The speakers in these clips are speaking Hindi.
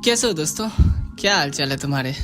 कैसे हो दोस्तों, क्या हाल चाल है तुम्हारे।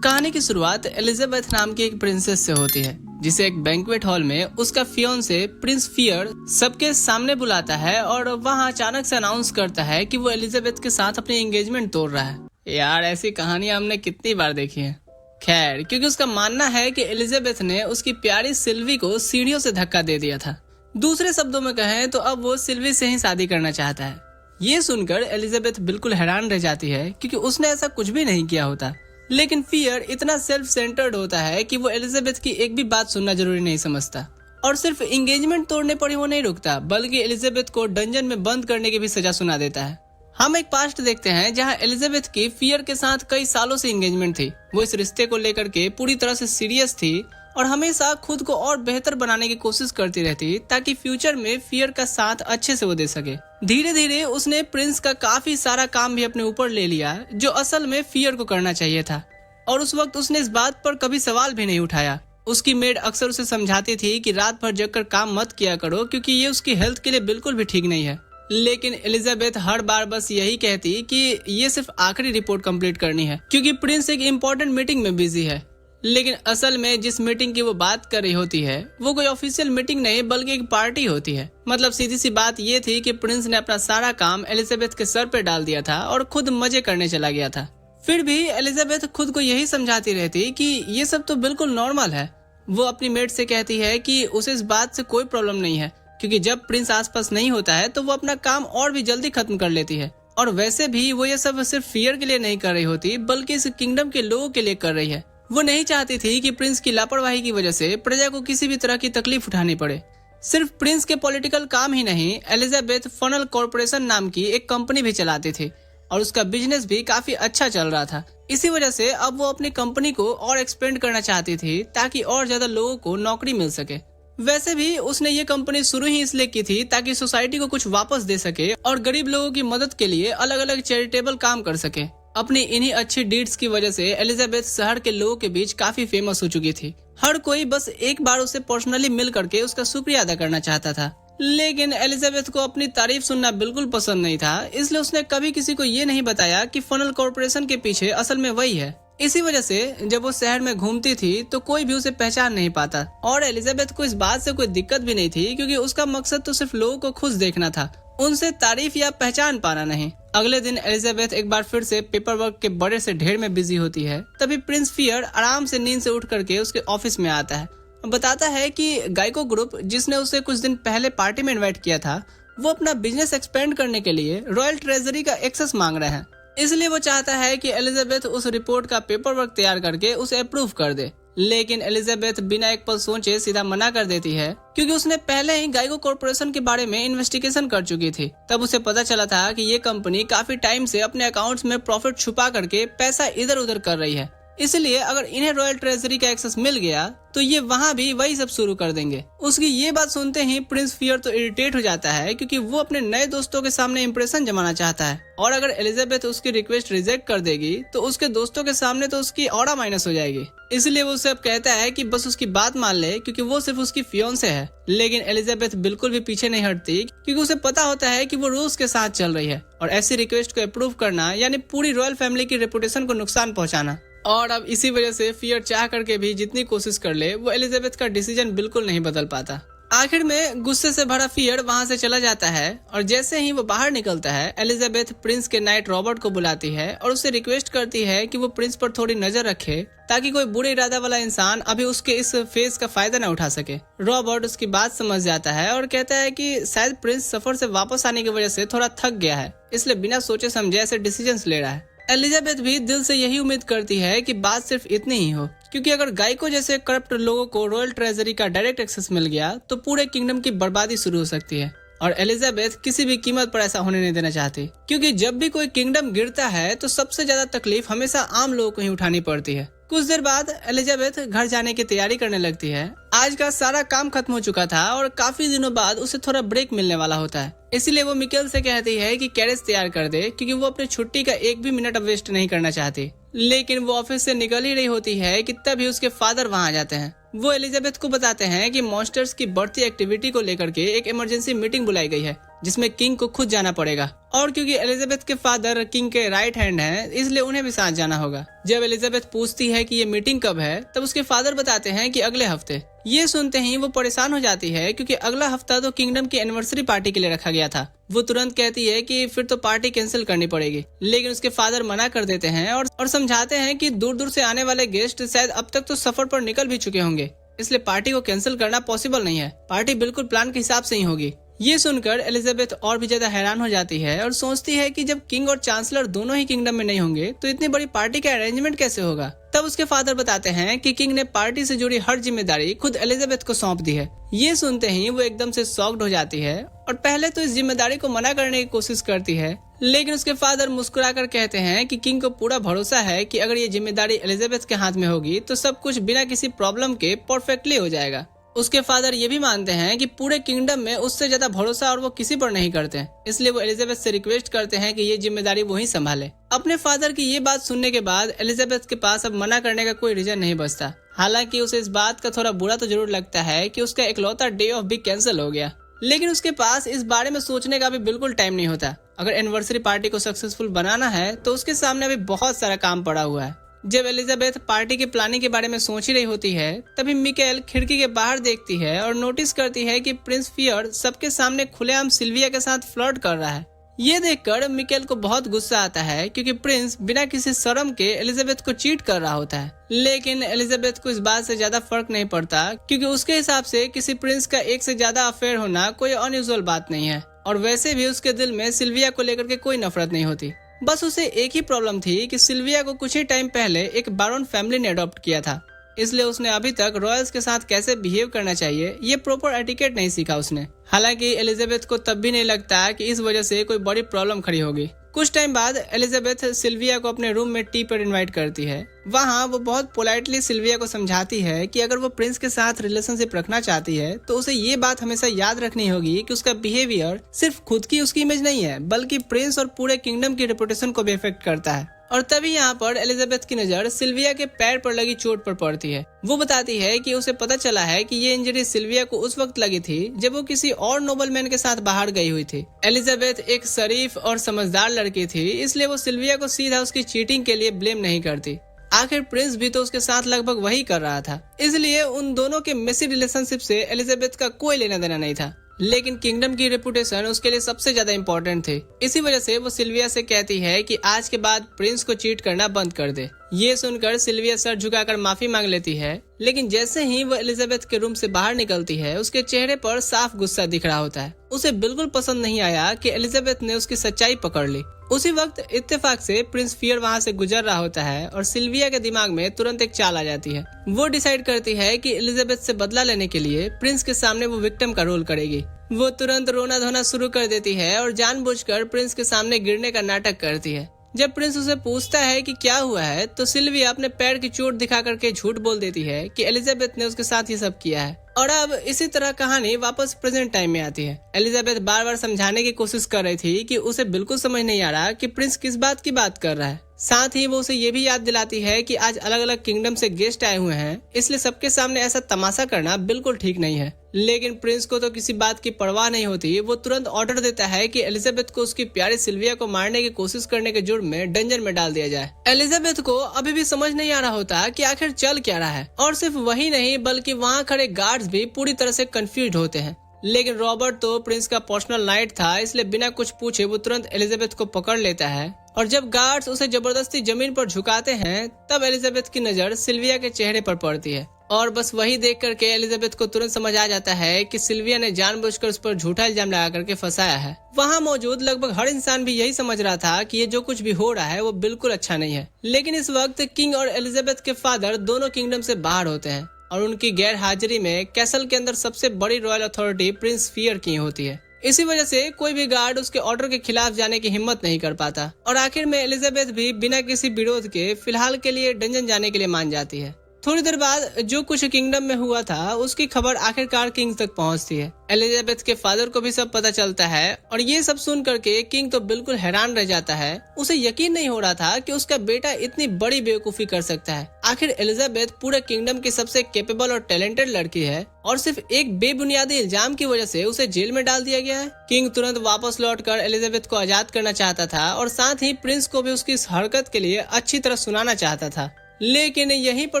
कहानी की शुरुआत एलिजाबेथ नाम की एक प्रिंसेस से होती है, जिसे एक बैंक्वेट हॉल में उसका फियोंसे प्रिंस फियर सबके सामने बुलाता है और वहां अचानक से अनाउंस करता है कि वो एलिजाबेथ के साथ अपनी एंगेजमेंट तोड़ रहा है। यार ऐसी कहानियां हमने कितनी बार देखी हैं। खैर, क्योंकि उसका मानना है कि एलिजाबेथ ने उसकी प्यारी सिल्वी को सीढ़ियों से धक्का दे दिया था। दूसरे शब्दों में कहें तो अब वो सिल्वी से ही शादी करना चाहता है। ये सुनकर एलिजाबेथ बिल्कुल हैरान रह जाती है, क्योंकि उसने ऐसा कुछ भी नहीं किया होता। लेकिन फियर इतना सेल्फ सेंटर्ड होता है कि वो एलिजाबेथ की एक भी बात सुनना जरूरी नहीं समझता। और सिर्फ एंगेजमेंट तोड़ने पर ही वो नहीं रुकता, बल्कि एलिजाबेथ को डंजन में बंद करने की भी सजा सुना देता है। हम एक पास्ट देखते हैं जहां एलिजाबेथ की फियर के साथ कई सालों से एंगेजमेंट थी। वो इस रिश्ते को लेकर के पूरी तरह से सीरियस थी और हमेशा खुद को और बेहतर बनाने की कोशिश करती रहती, ताकि फ्यूचर में फियर का साथ अच्छे से वो दे सके। धीरे धीरे उसने प्रिंस का काफी सारा काम भी अपने ऊपर ले लिया, जो असल में फियर को करना चाहिए था। और उस वक्त उसने इस बात पर कभी सवाल भी नहीं उठाया। उसकी मेड अक्सर उसे समझाती थी कि रात भर जगकर काम मत किया करो, क्योंकि ये उसकी हेल्थ के लिए बिल्कुल भी ठीक नहीं है। लेकिन एलिजाबेथ हर बार बस यही कहती कि ये सिर्फ आखिरी रिपोर्ट कंप्लीट करनी है, क्योंकि प्रिंस एक इम्पोर्टेंट मीटिंग में बिजी है। लेकिन असल में जिस मीटिंग की वो बात कर रही होती है वो कोई ऑफिशियल मीटिंग नहीं, बल्कि एक पार्टी होती है। मतलब सीधी सी बात ये थी कि प्रिंस ने अपना सारा काम एलिजाबेथ के सर पे डाल दिया था और खुद मजे करने चला गया था। फिर भी एलिजाबेथ खुद को यही समझाती रहती कि ये सब तो बिल्कुल नॉर्मल है। वो अपनी मेड से कहती है कि उसे इस बात से कोई प्रॉब्लम नहीं है, क्योंकि जब प्रिंस आसपास नहीं होता है तो वो अपना काम और भी जल्दी खत्म कर लेती है। और वैसे भी वो ये सब सिर्फ फियर के लिए नहीं कर रही होती, बल्कि इस किंगडम के लोगों के लिए कर रही है। वो नहीं चाहती थी कि प्रिंस की लापरवाही की वजह से प्रजा को किसी भी तरह की तकलीफ उठानी पड़े। सिर्फ प्रिंस के पॉलिटिकल काम ही नहीं, एलिजाबेथ फनल कॉर्पोरेशन नाम की एक कंपनी भी चलाती थी और उसका बिजनेस भी काफी अच्छा चल रहा था। इसी वजह से अब वो अपनी कंपनी को और एक्सपेंड करना चाहती थी, ताकि और ज्यादा लोगों को नौकरी मिल सके। वैसे भी उसने ये कंपनी शुरू ही इसलिए की थी ताकि सोसाइटी को कुछ वापस दे सके और गरीब लोगों की मदद के लिए अलग अलग चैरिटेबल काम कर सके। अपनी इन्हीं अच्छी डीड्स की वजह से एलिजाबेथ शहर के लोगों के बीच काफी फेमस हो चुकी थी। हर कोई बस एक बार उसे पर्सनली मिल करके उसका शुक्रिया अदा करना चाहता था। लेकिन एलिजाबेथ को अपनी तारीफ सुनना बिल्कुल पसंद नहीं था, इसलिए उसने कभी किसी को ये नहीं बताया कि फनल कॉर्पोरेशन के पीछे असल में वही है। इसी वजह से जब वो शहर में घूमती थी तो कोई भी उसे पहचान नहीं पाता। और एलिजाबेथ को इस बात से कोई दिक्कत भी नहीं थी, क्योंकि उसका मकसद तो सिर्फ लोगों को खुश देखना था, उनसे तारीफ या पहचान पाना नहीं। अगले दिन एलिजाबेथ एक बार फिर से पेपर वर्क के बड़े से ढेर में बिजी होती है। तभी प्रिंस फियर आराम से नींद से उठ करके उसके ऑफिस में आता है। बताता है कि गाइको ग्रुप, जिसने उसे कुछ दिन पहले पार्टी में इनवाइट किया था, वो अपना बिजनेस एक्सपेंड करने के लिए रॉयल ट्रेजरी का एक्सेस मांग रहे हैं। इसलिए वो चाहता है कि एलिजाबेथ उस रिपोर्ट का पेपर वर्क तैयार करके उसे अप्रूव कर दे। लेकिन एलिजाबेथ बिना एक पल सोचे सीधा मना कर देती है, क्योंकि उसने पहले ही गाइको कॉर्पोरेशन के बारे में इन्वेस्टिगेशन कर चुकी थी। तब उसे पता चला था कि ये कंपनी काफी टाइम से अपने अकाउंट्स में प्रॉफिट छुपा करके पैसा इधर उधर कर रही है। इसलिए अगर इन्हें रॉयल ट्रेजरी का एक्सेस मिल गया तो ये वहाँ भी वही सब शुरू कर देंगे। उसकी ये बात सुनते ही प्रिंस फियर तो इरिटेट हो जाता है, क्योंकि वो अपने नए दोस्तों के सामने इंप्रेशन जमाना चाहता है। और अगर एलिजाबेथ उसकी रिक्वेस्ट रिजेक्ट कर देगी तो उसके दोस्तों के सामने तो उसकी ऑरा माइनस हो जाएगी। इसलिए वो उसे अब कहता है कि बस उसकी बात मान ले, क्योंकि वो सिर्फ उसकी फियोंसे है। लेकिन एलिजाबेथ बिल्कुल भी पीछे नहीं हटती, क्योंकि उसे पता होता है कि वो रूल्स के साथ चल रही है और ऐसी रिक्वेस्ट को अप्रूव करना यानी पूरी रॉयल फैमिली की रेपुटेशन को नुकसान पहुंचाना। और अब इसी वजह से फियर चाह करके भी जितनी कोशिश कर ले, वो एलिजाबेथ का डिसीजन बिल्कुल नहीं बदल पाता। आखिर में गुस्से से भरा फियर वहां से चला जाता है और जैसे ही वो बाहर निकलता है, एलिजाबेथ प्रिंस के नाइट रॉबर्ट को बुलाती है और उससे रिक्वेस्ट करती है कि वो प्रिंस पर थोड़ी नजर रखे, ताकि कोई बुरे इरादा वाला इंसान अभी उसके इस फेस का फायदा न उठा सके। रॉबर्ट उसकी बात समझ जाता है और कहता है कि शायद प्रिंस सफर से वापस आने की वजह से थोड़ा थक गया है, इसलिए बिना सोचे समझे ऐसे डिसीजंस ले रहा है। एलिजाबेथ भी दिल से यही उम्मीद करती है कि बात सिर्फ इतनी ही हो, क्योंकि अगर गाइको जैसे करप्ट लोगों को रॉयल ट्रेजरी का डायरेक्ट एक्सेस मिल गया तो पूरे किंगडम की बर्बादी शुरू हो सकती है। और एलिजाबेथ किसी भी कीमत पर ऐसा होने नहीं देना चाहती, क्योंकि जब भी कोई किंगडम गिरता है तो सबसे ज्यादा तकलीफ हमेशा आम लोगों को ही उठानी पड़ती है। कुछ देर बाद एलिजाबेथ घर जाने की तैयारी करने लगती है। आज का सारा काम खत्म हो चुका था और काफी दिनों बाद उसे थोड़ा ब्रेक मिलने वाला होता है। इसलिए वो मिकेल से कहती है कि कैरेज तैयार कर दे, क्योंकि वो अपनी छुट्टी का एक भी मिनट वेस्ट नहीं करना चाहती। लेकिन वो ऑफिस से निकल ही रही होती है कि तभी उसके फादर वहाँ आ जाते हैं। वो एलिजाबेथ को बताते हैं कि मॉन्स्टर्स की बढ़ती एक्टिविटी को लेकर के एक इमरजेंसी मीटिंग बुलाई गई है, जिसमें किंग को खुद जाना पड़ेगा। और क्योंकि एलिजाबेथ के फादर किंग के राइट हैंड हैं, इसलिए उन्हें भी साथ जाना होगा। जब एलिजाबेथ पूछती है कि ये मीटिंग कब है, तब उसके फादर बताते हैं कि अगले हफ्ते। ये सुनते ही वो परेशान हो जाती है, क्योंकि अगला हफ्ता तो किंगडम की एनिवर्सरी पार्टी के लिए रखा गया था। वो तुरंत कहती है कि फिर तो पार्टी कैंसिल करनी पड़ेगी, लेकिन उसके फादर मना कर देते हैं और समझाते हैं कि दूर दूर से आने वाले गेस्ट शायद अब तक तो सफर पर निकल भी चुके होंगे, इसलिए पार्टी को कैंसिल करना पॉसिबल नहीं है। पार्टी बिल्कुल प्लान के हिसाब से ही होगी। ये सुनकर एलिजाबेथ और भी ज्यादा हैरान हो जाती है और सोचती है कि जब किंग और चांसलर दोनों ही किंगडम में नहीं होंगे तो इतनी बड़ी पार्टी का अरेंजमेंट कैसे होगा। तब उसके फादर बताते हैं कि किंग ने पार्टी से जुड़ी हर जिम्मेदारी खुद एलिजाबेथ को सौंप दी है। ये सुनते ही वो एकदम से शॉक्ड हो जाती है और पहले तो इस जिम्मेदारी को मना करने की कोशिश करती है, लेकिन उसके फादर मुस्कुराकर कहते हैं कि किंग को पूरा भरोसा है कि अगर ये जिम्मेदारी एलिजाबेथ के हाथ में होगी तो सब कुछ बिना किसी प्रॉब्लम के परफेक्टली हो जाएगा। उसके फादर ये भी मानते हैं कि पूरे किंगडम में उससे ज्यादा भरोसा और वो किसी पर नहीं करते, इसलिए वो एलिजाबेथ से रिक्वेस्ट करते हैं कि ये जिम्मेदारी वो ही संभाले। अपने फादर की ये बात सुनने के बाद एलिजाबेथ के पास अब मना करने का कोई रीजन नहीं बचता। हालांकि उसे इस बात का थोड़ा बुरा तो जरूर लगता है कि उसका इकलौता डे ऑफ भी कैंसिल हो गया, लेकिन उसके पास इस बारे में सोचने का भी बिल्कुल टाइम नहीं होता। अगर एनिवर्सरी पार्टी को सक्सेसफुल बनाना है तो उसके सामने अभी बहुत सारा काम पड़ा हुआ है। जब एलिजाबेथ पार्टी की प्लानिंग के बारे में सोच ही रही होती है, तभी मिकेल खिड़की के बाहर देखती है और नोटिस करती है कि प्रिंस फियर सबके सामने खुलेआम सिल्विया के साथ फ्लर्ट कर रहा है। ये देखकर मिकेल को बहुत गुस्सा आता है, क्योंकि प्रिंस बिना किसी शर्म के एलिजाबेथ को चीट कर रहा होता है। लेकिन एलिजाबेथ को इस बात से ज्यादा फर्क नहीं पड़ता, क्योंकि उसके हिसाब से किसी प्रिंस का एक से ज्यादा अफेयर होना कोई अनयूजुअल बात नहीं है, और वैसे भी उसके दिल में सिल्विया को लेकर के कोई नफरत नहीं होती। बस उसे एक ही प्रॉब्लम थी कि सिल्विया को कुछ ही टाइम पहले एक बारोन फैमिली ने अडॉप्ट किया था, इसलिए उसने अभी तक रॉयल्स के साथ कैसे बिहेव करना चाहिए ये प्रॉपर एटिकेट नहीं सीखा उसने। हालांकि एलिजाबेथ को तब भी नहीं लगता कि इस वजह से कोई बड़ी प्रॉब्लम खड़ी होगी। कुछ टाइम बाद एलिजाबेथ सिल्विया को अपने रूम में टी पर इनवाइट करती है। वहाँ वो बहुत पोलाइटली सिल्विया को समझाती है कि अगर वो प्रिंस के साथ रिलेशनशिप रखना चाहती है तो उसे ये बात हमेशा याद रखनी होगी कि उसका बिहेवियर सिर्फ खुद की उसकी इमेज नहीं है, बल्कि प्रिंस और पूरे किंगडम की रेपुटेशन को भी इफेक्ट करता है। और तभी यहाँ पर एलिजाबेथ की नजर सिल्विया के पैर पर लगी चोट पर पड़ती है। वो बताती है कि उसे पता चला है कि ये इंजरी सिल्विया को उस वक्त लगी थी जब वो किसी और नोबलमैन के साथ बाहर गई हुई थी। एलिजाबेथ एक शरीफ और समझदार लड़की थी, इसलिए वो सिल्विया को सीधा उसकी चीटिंग के लिए ब्लेम नहीं करती। आखिर प्रिंस भी तो उसके साथ लगभग वही कर रहा था, इसलिए उन दोनों के मेसी रिलेशनशिप से एलिजाबेथ का कोई लेना देना नहीं था। लेकिन किंगडम की रेपुटेशन उसके लिए सबसे ज्यादा इम्पोर्टेंट थी। इसी वजह से वो सिल्विया से कहती है कि आज के बाद प्रिंस को चीट करना बंद कर दे। ये सुनकर सिल्विया सर झुकाकर माफी मांग लेती है, लेकिन जैसे ही वो एलिजाबेथ के रूम से बाहर निकलती है उसके चेहरे पर साफ गुस्सा दिख रहा होता है। उसे बिल्कुल पसंद नहीं आया कि एलिजाबेथ ने उसकी सच्चाई पकड़ ली। उसी वक्त इत्तेफाक से प्रिंस फियर वहाँ से गुजर रहा होता है और सिल्विया के दिमाग में तुरंत एक चाल आ जाती है। वो डिसाइड करती है कि एलिजाबेथ से बदला लेने के लिए प्रिंस के सामने वो विक्टिम का रोल करेगी। वो तुरंत रोना धोना शुरू कर देती है और जानबूझकर प्रिंस के सामने गिरने का नाटक करती है। जब प्रिंस उसे पूछता है कि क्या हुआ है तो सिल्विया अपने पैर की चोट दिखा करके झूठ बोल देती है कि एलिजाबेथ ने उसके साथ ये सब किया है। और अब इसी तरह कहानी वापस प्रेजेंट टाइम में आती है। एलिजाबेथ बार बार समझाने की कोशिश कर रही थी कि उसे बिल्कुल समझ नहीं आ रहा कि प्रिंस किस बात की बात कर रहा है। साथ ही वो उसे ये भी याद दिलाती है कि आज अलग अलग किंगडम से गेस्ट आए हुए हैं, इसलिए सबके सामने ऐसा तमाशा करना बिल्कुल ठीक नहीं है। लेकिन प्रिंस को तो किसी बात की परवाह नहीं होती। वो तुरंत ऑर्डर देता है कि एलिजाबेथ को उसकी प्यारी सिल्विया को मारने की कोशिश करने के जुर्म में डंजन में डाल दिया जाए। एलिजाबेथ को अभी भी समझ नहीं आ रहा होता कि आखिर चल क्या रहा है, और सिर्फ वही नहीं बल्कि वहाँ खड़े गार्ड्स भी पूरी तरह से कंफ्यूज होते हैं। लेकिन रॉबर्ट तो प्रिंस का पर्सनल नाइट था, इसलिए बिना कुछ पूछे वो तुरंत एलिजाबेथ को पकड़ लेता है। और जब गार्ड्स उसे जबरदस्ती जमीन पर झुकाते हैं तब एलिजाबेथ की नजर सिल्विया के चेहरे पर पड़ती है, और बस वही देख करके एलिजाबेथ को तुरंत समझ आ जाता है कि सिल्विया ने जानबूझकर उस पर झूठा इल्जाम लगा करके फंसाया है। वहाँ मौजूद लगभग हर इंसान भी यही समझ रहा था कि ये जो कुछ भी हो रहा है वो बिल्कुल अच्छा नहीं है। लेकिन इस वक्त किंग और एलिजाबेथ के फादर दोनों किंगडम से बाहर होते हैं, और उनकी गैर हाजिरी में कैसल के अंदर सबसे बड़ी रॉयल अथॉरिटी प्रिंस फियर की होती है। इसी वजह से कोई भी गार्ड उसके ऑर्डर के खिलाफ जाने की हिम्मत नहीं कर पाता, और आखिर में एलिजाबेथ भी बिना किसी विरोध के फिलहाल के लिए डंजन जाने के लिए मान जाती है। थोड़ी देर बाद जो कुछ किंगडम में हुआ था उसकी खबर आखिरकार किंग तक पहुंचती है। एलिजाबेथ के फादर को भी सब पता चलता है और ये सब सुन करके किंग तो बिल्कुल हैरान रह जाता है। उसे यकीन नहीं हो रहा था कि उसका बेटा इतनी बड़ी बेवकूफी कर सकता है। आखिर एलिजाबेथ पूरे किंगडम की सबसे कैपेबल और टैलेंटेड लड़की है और सिर्फ एक बेबुनियादी इल्जाम की वजह से उसे जेल में डाल दिया गया है। किंग तुरंत वापस लौटकर एलिजाबेथ को आजाद करना चाहता था और साथ ही प्रिंस को भी उसकी इस हरकत के लिए अच्छी तरह सुनाना चाहता था। लेकिन यहीं पर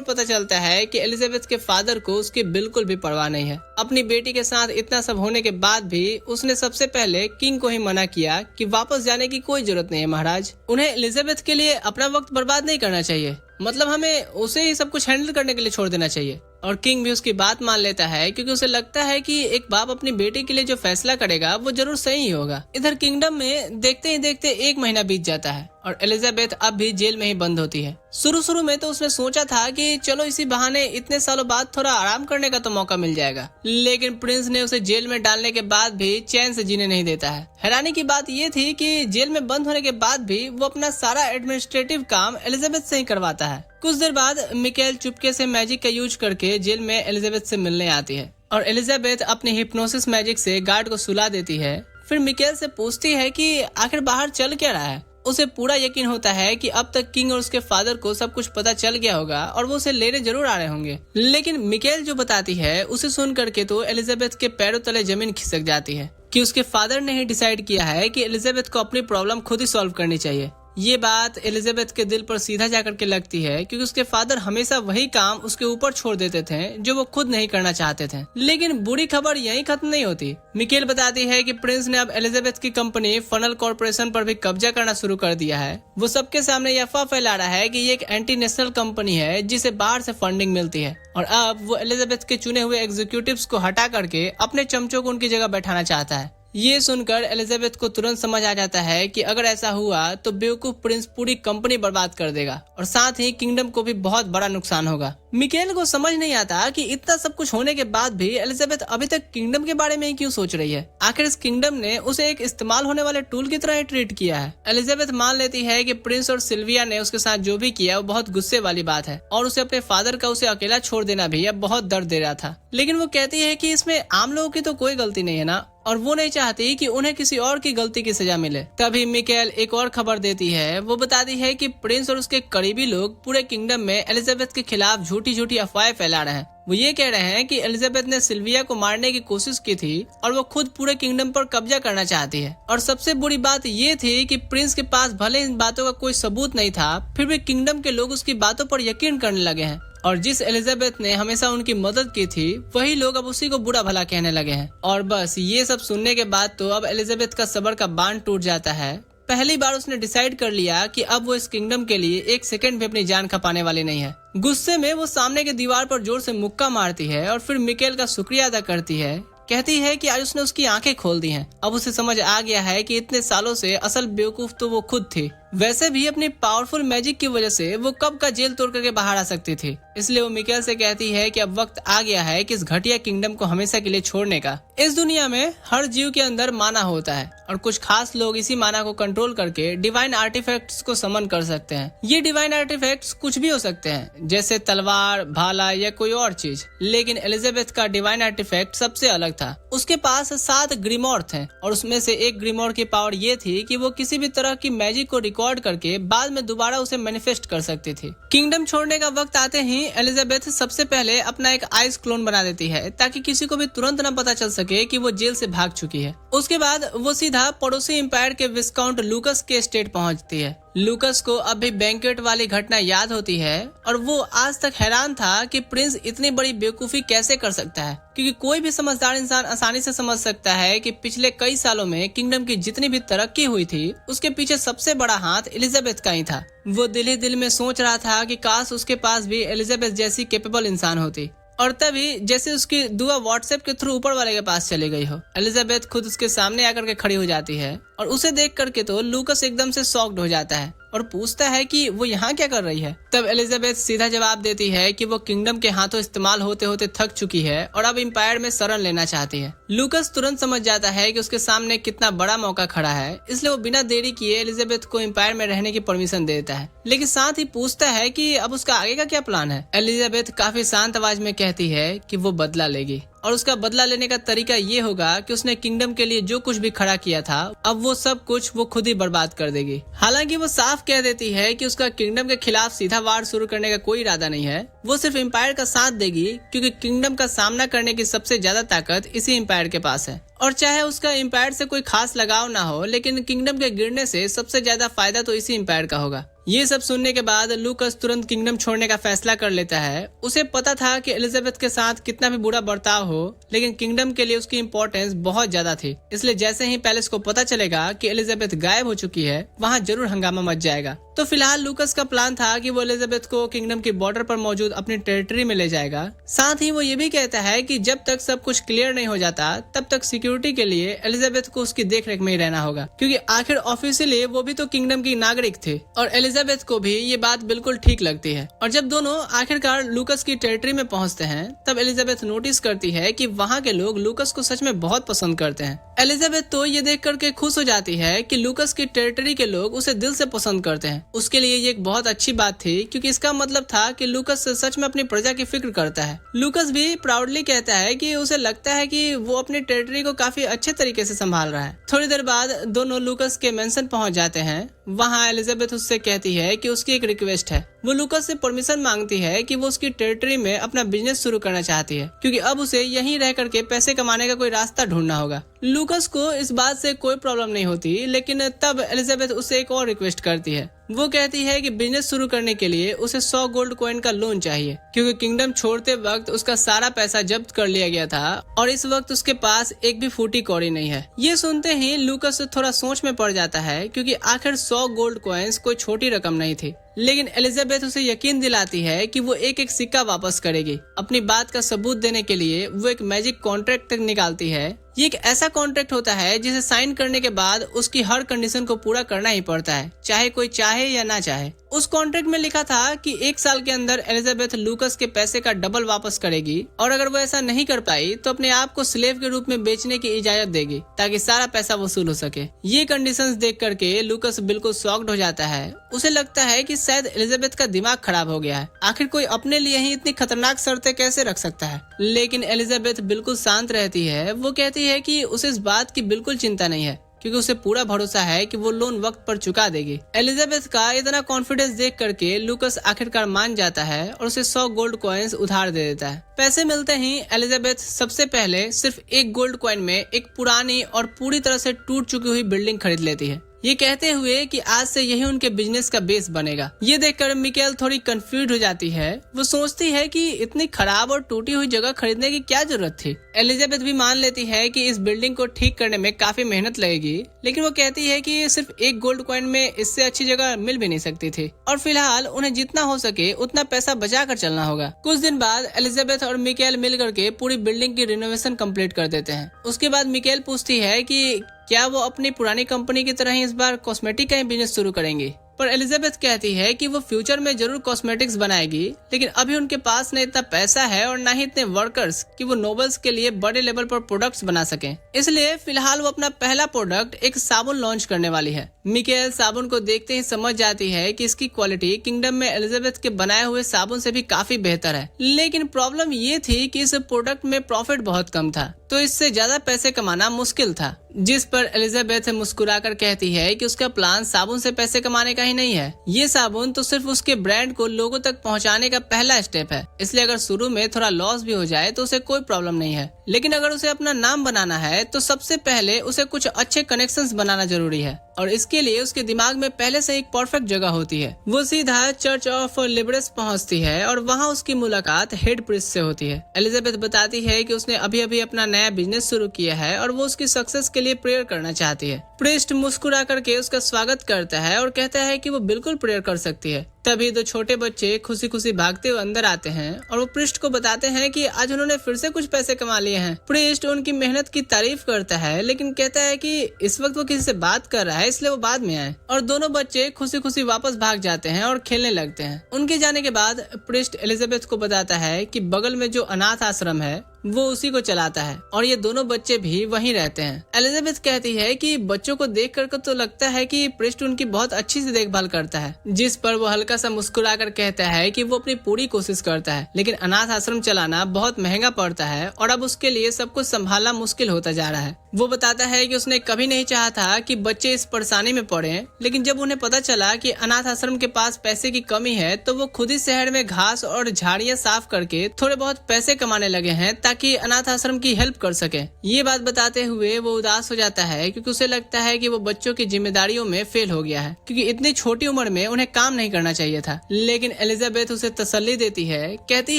पता चलता है कि एलिजाबेथ के फादर को उसकी बिल्कुल भी परवाह नहीं है। अपनी बेटी के साथ इतना सब होने के बाद भी उसने सबसे पहले किंग को ही मना किया कि वापस जाने की कोई जरूरत नहीं है महाराज। उन्हें एलिजाबेथ के लिए अपना वक्त बर्बाद नहीं करना चाहिए, मतलब हमें उसे ही सब कुछ हैंडल करने के लिए छोड़ देना चाहिए। और किंग भी उसकी बात मान लेता है क्योंकि उसे लगता है कि एक बाप अपनी बेटी के लिए जो फैसला करेगा वो जरूर सही ही होगा। इधर किंगडम में देखते ही देखते 1 महीना बीत जाता है और एलिजाबेथ अब भी जेल में ही बंद होती है। शुरू में तो उसने सोचा था कि चलो इसी बहाने इतने सालों बाद थोड़ा आराम करने का तो मौका मिल जाएगा, लेकिन प्रिंस ने उसे जेल में डालने के बाद भी चैन से जीने नहीं देता है। हैरानी की बात ये थी कि जेल में बंद होने के बाद भी वो अपना सारा एडमिनिस्ट्रेटिव काम एलिजाबेथ से ही करवाता है। कुछ देर बाद मिकेल चुपके से मैजिक का यूज करके जेल में एलिजाबेथ से मिलने आती है और एलिजाबेथ अपने हिप्नोसिस मैजिक से गार्ड को सुला देती है। फिर मिकेल से पूछती है कि आखिर बाहर चल क्या रहा है। उसे पूरा यकीन होता है कि अब तक किंग और उसके फादर को सब कुछ पता चल गया होगा और वो उसे लेने जरूर आ रहे होंगे। लेकिन मिकेल जो बताती है उसे सुन करके तो एलिजाबेथ के पैरों तले जमीन खिसक जाती है कि उसके फादर ने ही डिसाइड किया है कि एलिजाबेथ को अपनी प्रॉब्लम खुद ही सॉल्व करनी चाहिए। ये बात एलिजाबेथ के दिल पर सीधा जाकर के लगती है क्योंकि उसके फादर हमेशा वही काम उसके ऊपर छोड़ देते थे जो वो खुद नहीं करना चाहते थे। लेकिन बुरी खबर यहीं खत्म नहीं होती। मिकेल बताती है कि प्रिंस ने अब एलिजाबेथ की कंपनी फनल कॉर्पोरेशन पर भी कब्जा करना शुरू कर दिया है। वो सबके सामने यह अफवाह फैला रहा है कि ये एक एंटी नेशनल कंपनी है जिसे बाहर से फंडिंग मिलती है और अब वो एलिजाबेथ के चुने हुए एग्जीक्यूटिव्स को हटा करके अपने चमचों को उनकी जगह बैठाना चाहता है। ये सुनकर एलिजाबेथ को तुरंत समझ आ जाता है कि अगर ऐसा हुआ तो बेवकूफ प्रिंस पूरी कंपनी बर्बाद कर देगा और साथ ही किंगडम को भी बहुत बड़ा नुकसान होगा। मिकेल को समझ नहीं आता कि इतना सब कुछ होने के बाद भी एलिजाबेथ अभी तक किंगडम के बारे में ही क्यों सोच रही है। आखिर इस किंगडम ने उसे एक इस्तेमाल होने वाले टूल की तरह ही ट्रीट किया है। एलिजाबेथ मान लेती है कि प्रिंस और सिल्विया ने उसके साथ जो भी किया वो बहुत गुस्से वाली बात है और उसे अपने फादर का उसे अकेला छोड़ देना भी अब बहुत दर्द दे रहा था। लेकिन वो कहती है कि इसमें आम लोगों की तो कोई गलती नहीं है ना, और वो नहीं चाहती कि उन्हें किसी और की गलती की सजा मिले। तभी मिकेल एक और खबर देती है। वो बताती है कि प्रिंस और उसके करीबी लोग पूरे किंगडम में एलिजाबेथ के खिलाफ झूठी झूठी अफवाहें फैला रहे हैं। वो ये कह रहे हैं कि एलिजाबेथ ने सिल्विया को मारने की कोशिश की थी और वो खुद पूरे किंगडम पर कब्जा करना चाहती है। और सबसे बुरी बात ये थी कि प्रिंस के पास भले इन बातों का कोई सबूत नहीं था, फिर भी किंगडम के लोग उसकी बातों पर यकीन करने लगे हैं और जिस एलिजाबेथ ने हमेशा उनकी मदद की थी वही लोग अब उसी को बुरा भला कहने लगे हैं। और बस ये सब सुनने के बाद तो अब एलिजाबेथ का सब्र का बांध टूट जाता है। पहली बार उसने डिसाइड कर लिया कि अब वो इस किंगडम के लिए 1 सेकंड भी अपनी जान खपाने वाली नहीं है। गुस्से में वो सामने के दीवार पर जोर से मुक्का मारती है और फिर मिकेल का शुक्रिया अदा करती है। कहती है कि आज उसने उसकी आंखें खोल दी हैं। अब उसे समझ आ गया है कि इतने सालों से असल बेवकूफ तो वो खुद थी। वैसे भी अपनी पावरफुल मैजिक की वजह से वो कब का जेल तोड़ करके बाहर आ सकती थी। इसलिए वो मिकेल से कहती है कि अब वक्त आ गया है कि इस घटिया किंगडम को हमेशा के लिए छोड़ने का। इस दुनिया में हर जीव के अंदर माना होता है और कुछ खास लोग इसी माना को कंट्रोल करके डिवाइन आर्टिफैक्ट्स को समन कर सकते हैं। ये डिवाइन आर्टिफैक्ट्स कुछ भी हो सकते हैं, जैसे तलवार, भाला या कोई और चीज। लेकिन एलिजाबेथ का डिवाइन आर्टिफैक्ट सबसे अलग था। उसके पास 7 ग्रीमोर थे और उसमें से एक ग्रीमोर की पावर ये थी कि वो किसी भी तरह की मैजिक को रिकॉर्ड करके बाद में दोबारा उसे मैनिफेस्ट कर सकती थी। किंगडम छोड़ने का वक्त आते ही एलिजाबेथ सबसे पहले अपना एक आइस क्लोन बना देती है ताकि किसी को भी तुरंत न पता चल सके कि वो जेल से भाग चुकी है। उसके बाद वो सीधा पड़ोसी एम्पायर के विस्काउंट लूकस के एस्टेट पहुंचती है। लूकस को अब भी बैंक्वेट वाली घटना याद होती है और वो आज तक हैरान था कि प्रिंस इतनी बड़ी बेवकूफी कैसे कर सकता है, क्योंकि कोई भी समझदार इंसान आसानी से समझ सकता है कि पिछले कई सालों में किंगडम की जितनी भी तरक्की हुई थी उसके पीछे सबसे बड़ा हाथ एलिजाबेथ का ही था। वो दिल ही दिल में सोच रहा था कि काश उसके पास भी एलिजाबेथ जैसी कैपेबल इंसान होती। और तभी जैसे उसकी दुआ व्हाट्सएप के थ्रू ऊपर वाले के पास चली गई हो, एलिजाबेथ खुद उसके सामने आकर के खड़ी हो जाती है और उसे देख करके तो लूकस एकदम से शॉक्ड हो जाता है। और पूछता है कि वो यहाँ क्या कर रही है। तब एलिजाबेथ सीधा जवाब देती है कि वो किंगडम के हाथों इस्तेमाल होते होते थक चुकी है और अब एम्पायर में शरण लेना चाहती है। लूकस तुरंत समझ जाता है कि उसके सामने कितना बड़ा मौका खड़ा है, इसलिए वो बिना देरी किए एलिजाबेथ को एम्पायर में रहने की परमिशन देता है, लेकिन साथ ही पूछता है कि अब उसका आगे का क्या प्लान है। एलिजाबेथ काफी शांत आवाज में कहती है कि वो बदला लेगी और उसका बदला लेने का तरीका ये होगा कि उसने किंगडम के लिए जो कुछ भी खड़ा किया था अब वो सब कुछ वो खुद ही बर्बाद कर देगी। हालांकि वो साफ कह देती है कि उसका किंगडम के खिलाफ सीधा वार शुरू करने का कोई इरादा नहीं है, वो सिर्फ एम्पायर का साथ देगी क्योंकि किंगडम का सामना करने की सबसे ज्यादा ताकत इसी एम्पायर के पास है। और चाहे उसका एम्पायर से कोई खास लगाव ना हो, लेकिन किंगडम के गिरने से सबसे ज्यादा फायदा तो इसी एम्पायर का होगा। ये सब सुनने के बाद लूकस तुरंत किंगडम छोड़ने का फैसला कर लेता है। उसे पता था कि एलिजाबेथ के साथ कितना भी बुरा बर्ताव हो, लेकिन किंगडम के लिए उसकी इम्पोर्टेंस बहुत ज्यादा थी, इसलिए जैसे ही पैलेस को पता चलेगा कि एलिजाबेथ गायब हो चुकी है, वहाँ जरूर हंगामा मच जाएगा। तो फिलहाल लूकस का प्लान था कि वो एलिजाबेथ को किंगडम की बॉर्डर पर मौजूद अपनी टेरिटरी में ले जाएगा। साथ ही वो ये भी कहता है कि जब तक सब कुछ क्लियर नहीं हो जाता तब तक सिक्योरिटी के लिए एलिजाबेथ को उसकी देखरेख में ही रहना होगा, क्योंकि आखिर ऑफिशियली वो भी तो किंगडम की नागरिक थे और एलिजाबेथ को भी ये बात बिल्कुल ठीक लगती है। और जब दोनों आखिरकार लूकस की टेरिटरी में पहुंचते हैं तब एलिजाबेथ नोटिस करती है कि वहाँ के लोग लूकस को सच में बहुत पसंद करते हैं। एलिजाबेथ तो ये देख करके खुश हो जाती है कि लूकस की टेरिटरी के लोग उसे दिल से पसंद करते हैं। उसके लिए ये एक बहुत अच्छी बात थी, क्योंकि इसका मतलब था कि लूकस सच में अपनी प्रजा की फिक्र करता है। लूकस भी प्राउडली कहता है कि उसे लगता है कि वो अपनी टेरिटरी को काफी अच्छे तरीके से संभाल रहा है। थोड़ी देर बाद दोनों लूकस के मेंशन पहुंच जाते हैं। वहाँ एलिजाबेथ उससे कहती है कि उसकी एक रिक्वेस्ट है। वो लूकस से परमिशन मांगती है कि वो उसकी टेरिटरी में अपना बिजनेस शुरू करना चाहती है, क्योंकि अब उसे यहीं रह करके पैसे कमाने का कोई रास्ता ढूंढना होगा। लूकस को इस बात से कोई प्रॉब्लम नहीं होती, लेकिन तब एलिजाबेथ उससे एक और रिक्वेस्ट करती है। वो कहती है कि बिजनेस शुरू करने के लिए उसे 100 गोल्ड कॉइन का लोन चाहिए, क्योंकि किंगडम छोड़ते वक्त उसका सारा पैसा जब्त कर लिया गया था और इस वक्त उसके पास एक भी फूटी कौड़ी नहीं है। ये सुनते ही लूकस थोड़ा सोच में पड़ जाता है, क्योंकि आखिर 100 गोल्ड कॉइन्स कोई छोटी रकम नहीं थी। लेकिन एलिजाबेथ उसे यकीन दिलाती है कि वो एक एक सिक्का वापस करेगी। अपनी बात का सबूत देने के लिए वो एक मैजिक कॉन्ट्रैक्ट निकालती है। ये एक ऐसा कॉन्ट्रैक्ट होता है जिसे साइन करने के बाद उसकी हर कंडीशन को पूरा करना ही पड़ता है, चाहे कोई चाहे या ना चाहे। उस कॉन्ट्रैक्ट में लिखा था कि 1 साल के अंदर एलिजाबेथ लूकस के पैसे का डबल वापस करेगी और अगर वो ऐसा नहीं कर पाई तो अपने आप को स्लेव के रूप में बेचने की इजाजत देगी, ताकि सारा पैसा वसूल हो सके। ये कंडीशंस देख करके लूकस बिल्कुल शॉक्ड हो जाता है। उसे लगता है कि शायद एलिजाबेथ का दिमाग खराब हो गया है। आखिर कोई अपने लिए ही इतनी खतरनाक शर्तें कैसे रख सकता है। लेकिन एलिजाबेथ बिल्कुल शांत रहती है। वो कहती है कि उसे इस बात की बिल्कुल चिंता नहीं है, क्योंकि उसे पूरा भरोसा है कि वो लोन वक्त पर चुका देगी। एलिजाबेथ का इतना कॉन्फिडेंस देख करके लूकस आखिरकार मान जाता है और उसे 100 गोल्ड कॉइन्स उधार दे देता है। पैसे मिलते ही एलिजाबेथ सबसे पहले सिर्फ 1 गोल्ड कॉइन में एक पुरानी और पूरी तरह से टूट चुकी हुई बिल्डिंग खरीद लेती है, ये कहते हुए कि आज से यही उनके बिजनेस का बेस बनेगा। ये देखकर मिकेल थोड़ी कंफ्यूज हो जाती है। वो सोचती है कि इतनी खराब और टूटी हुई जगह खरीदने की क्या जरूरत थी। एलिजाबेथ भी मान लेती है कि इस बिल्डिंग को ठीक करने में काफी मेहनत लगेगी, लेकिन वो कहती है कि सिर्फ 1 गोल्ड कॉइन में इससे अच्छी जगह मिल भी नहीं सकती थी और फिलहाल उन्हें जितना हो सके उतना पैसा बचा कर चलना होगा। कुछ दिन बाद एलिजाबेथ और मिकेल मिल करके पूरी बिल्डिंग की रिनोवेशन कंप्लीट कर देते हैं। उसके बाद मिकेल पूछती है कि क्या वो अपनी पुरानी कंपनी की तरह ही इस बार कॉस्मेटिक का ही बिजनेस शुरू करेंगी, पर एलिजाबेथ कहती है कि वो फ्यूचर में जरूर कॉस्मेटिक्स बनाएगी, लेकिन अभी उनके पास न इतना पैसा है और न ही इतने वर्कर्स कि वो नोबल्स के लिए बड़े लेवल पर प्रोडक्ट्स बना सकें। इसलिए फिलहाल वो अपना पहला प्रोडक्ट एक साबुन लॉन्च करने वाली है। मिकेल साबुन को देखते ही समझ जाती है कि इसकी क्वालिटी किंगडम में एलिजाबेथ के बनाए हुए साबुन से भी काफी बेहतर है। लेकिन प्रॉब्लम ये थी कि इस प्रोडक्ट में प्रॉफिट बहुत कम था, तो इससे ज्यादा पैसे कमाना मुश्किल था। जिस पर एलिजाबेथ मुस्कुराकर कहती है कि उसका प्लान साबुन से पैसे कमाने का ही नहीं है, ये साबुन तो सिर्फ उसके ब्रांड को लोगों तक पहुंचाने का पहला स्टेप है। इसलिए अगर शुरू में थोड़ा लॉस भी हो जाए तो उसे कोई प्रॉब्लम नहीं है, लेकिन अगर उसे अपना नाम बनाना है तो सबसे पहले उसे कुछ अच्छे कनेक्शंस बनाना जरूरी है और इसके लिए उसके दिमाग में पहले से एक परफेक्ट जगह होती है। वो सीधा चर्च ऑफ लिबरेस पहुंचती है और वहां उसकी मुलाकात हेड प्रीस्ट से होती है। एलिजाबेथ बताती है कि उसने अभी अभी अपना नया बिजनेस शुरू किया है और वो उसकी सक्सेस के लिए प्रेयर करना चाहती है। प्रीस्ट मुस्कुरा करके उसका स्वागत करता है और कहता है कि वो बिल्कुल प्रेयर कर सकती है। तभी दो छोटे बच्चे खुशी खुशी भागते हुए अंदर आते हैं और वो पृष्ठ को बताते हैं कि आज उन्होंने फिर से कुछ पैसे कमा लिए हैं। पृष्ठ उनकी मेहनत की तारीफ करता है, लेकिन कहता है कि इस वक्त वो किसी से बात कर रहा है, इसलिए वो बाद में आए। और दोनों बच्चे खुशी खुशी वापस भाग जाते हैं और खेलने लगते हैं। उनके जाने के बाद पृष्ठ एलिजाबेथ को बताता है कि बगल में जो अनाथ आश्रम है वो उसी को चलाता है और ये दोनों बच्चे भी वहीं रहते हैं। एलिजाबेथ कहती है कि बच्चों को देख कर तो लगता है कि पृष्ठ उनकी बहुत अच्छी से देखभाल करता है, जिस पर वो हल्का सा मुस्कुराकर कहता है कि वो अपनी पूरी कोशिश करता है, लेकिन अनाथ आश्रम चलाना बहुत महंगा पड़ता है और अब उसके लिए सब कुछ संभालना मुश्किल होता जा रहा है। वो बताता है कि उसने कभी नहीं चाहा था कि बच्चे इस परेशानी में पड़े, लेकिन जब उन्हें पता चला कि अनाथ आश्रम के पास पैसे की कमी है तो वो खुद ही शहर में घास और झाड़ियाँ साफ करके थोड़े बहुत पैसे कमाने लगे हैं ताकि अनाथ आश्रम की हेल्प कर सके। ये बात बताते हुए वो उदास हो जाता है क्योंकि उसे लगता है कि वो बच्चों की जिम्मेदारियों में फेल हो गया है, क्योंकि इतनी छोटी उम्र में उन्हें काम नहीं करना चाहिए था। लेकिन एलिजाबेथ उसे तसल्ली देती है, कहती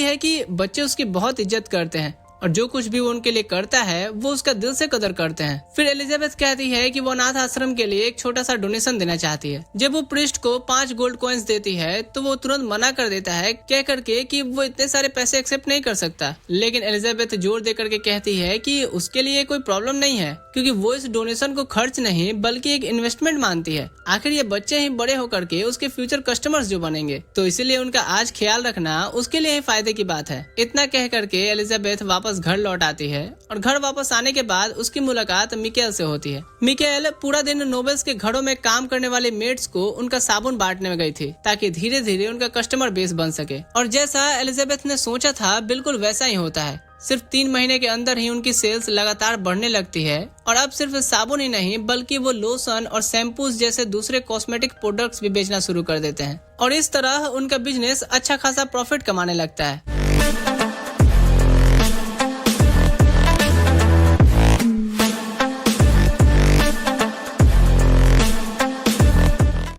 है कि बच्चे उसकी बहुत इज्जत करते हैं और जो कुछ भी वो उनके लिए करता है वो उसका दिल से कदर करते हैं। फिर एलिजाबेथ कहती है कि वो अनाथ आश्रम के लिए एक छोटा सा डोनेशन देना चाहती है। जब वो पृष्ठ को 5 गोल्ड कॉइन्स देती है तो वो तुरंत मना कर देता है, कह करके कि वो इतने सारे पैसे एक्सेप्ट नहीं कर सकता। लेकिन एलिजाबेथ जोर दे करके कहती है कि उसके लिए कोई प्रॉब्लम नहीं है, क्योंकि वो इस डोनेशन को खर्च नहीं बल्कि एक इन्वेस्टमेंट मानती है। आखिर ये बच्चे ही बड़े होकर के उसके फ्यूचर कस्टमर्स जो बनेंगे, तो इसीलिए उनका आज ख्याल रखना उसके लिए ही फायदे की बात है। इतना कह करके एलिजाबेथ वापस घर लौट आती है और घर वापस आने के बाद उसकी मुलाकात मिकेल से होती है। मिकेल पूरा दिन नोबल्स के घरों में काम करने वाले मेड्स को उनका साबुन बांटने में गई थी ताकि धीरे धीरे उनका कस्टमर बेस बन सके। और जैसा एलिजाबेथ ने सोचा था बिल्कुल वैसा ही होता है। सिर्फ 3 महीने के अंदर ही उनकी सेल्स लगातार बढ़ने लगती है और अब सिर्फ साबुन ही नहीं बल्कि वो लोशन और शैम्पूज जैसे दूसरे कॉस्मेटिक प्रोडक्ट्स भी बेचना शुरू कर देते हैं और इस तरह उनका बिजनेस अच्छा खासा प्रॉफिट कमाने लगता है।